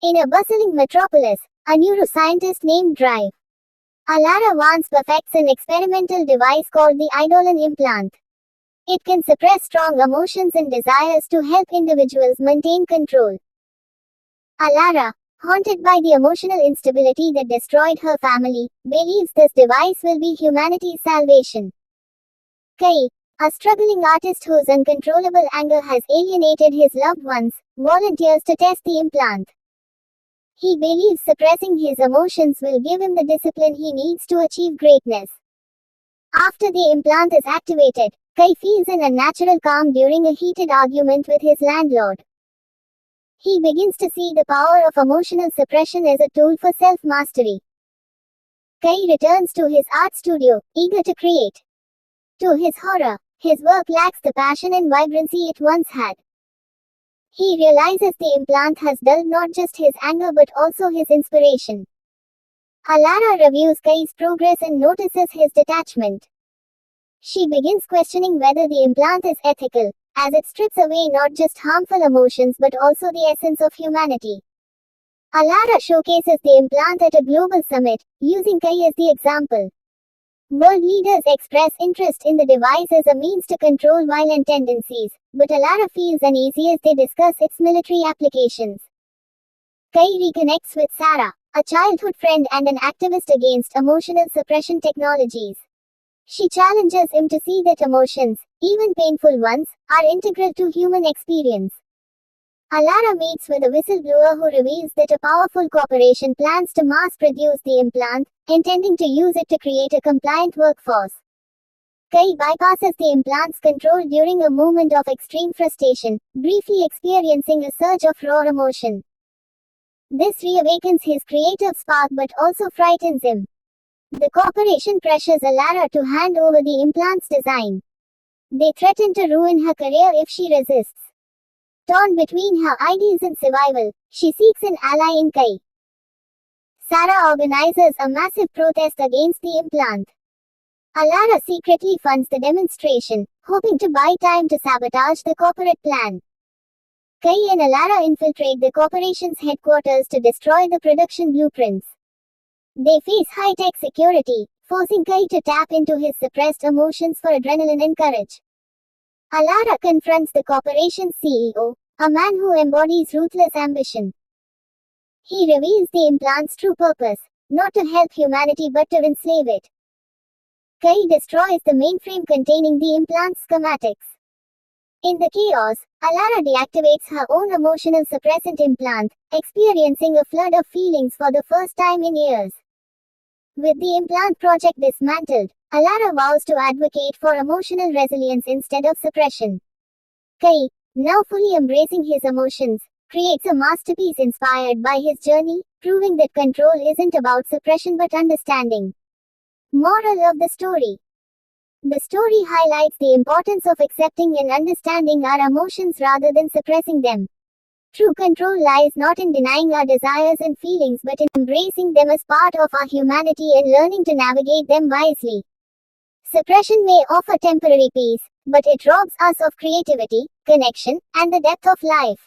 In a bustling metropolis, a neuroscientist named Drive Alara once perfects an experimental device called the Eidolon implant. It can suppress strong emotions and desires to help individuals maintain control. Alara, haunted by the emotional instability that destroyed her family, believes this device will be humanity's salvation. Kai, a struggling artist whose uncontrollable anger has alienated his loved ones, volunteers to test the implant. He believes suppressing his emotions will give him the discipline he needs to achieve greatness. After the implant is activated, Kai feels an unnatural calm during a heated argument with his landlord. He begins to see the power of emotional suppression as a tool for self-mastery. Kai returns to his art studio, eager to create. To his horror, his work lacks the passion and vibrancy it once had. He realizes the implant has dulled not just his anger but also his inspiration. Alara reviews Kai's progress and notices his detachment. She begins questioning whether the implant is ethical, as it strips away not just harmful emotions but also the essence of humanity. Alara showcases the implant at a global summit, using Kai as the example. World leaders express interest in the device as a means to control violent tendencies, but Alara feels uneasy as they discuss its military applications. Kai reconnects with Sarah, a childhood friend and an activist against emotional suppression technologies. She challenges him to see that emotions, even painful ones, are integral to human experience. Alara meets with a whistleblower who reveals that a powerful corporation plans to mass-produce the implant, intending to use it to create a compliant workforce. Kai bypasses the implant's control during a moment of extreme frustration, briefly experiencing a surge of raw emotion. This reawakens his creative spark but also frightens him. The corporation pressures Alara to hand over the implant's design. They threaten to ruin her career if she resists. Torn between her ideals and survival, she seeks an ally in Kai. Sarah organizes a massive protest against the implant. Alara secretly funds the demonstration, hoping to buy time to sabotage the corporate plan. Kai and Alara infiltrate the corporation's headquarters to destroy the production blueprints. They face high-tech security, forcing Kai to tap into his suppressed emotions for adrenaline and courage. Alara confronts the corporation's CEO, a man who embodies ruthless ambition. He reveals the implant's true purpose, not to help humanity but to enslave it. Kai destroys the mainframe containing the implant's schematics. In the chaos, Alara deactivates her own emotional suppressant implant, experiencing a flood of feelings for the first time in years. With the implant project dismantled, Alara vows to advocate for emotional resilience instead of suppression. Kai, now fully embracing his emotions, creates a masterpiece inspired by his journey, proving that control isn't about suppression but understanding. Moral of the story. The story highlights the importance of accepting and understanding our emotions rather than suppressing them. True control lies not in denying our desires and feelings but in embracing them as part of our humanity and learning to navigate them wisely. Suppression may offer temporary peace, but it robs us of creativity, connection, and the depth of life.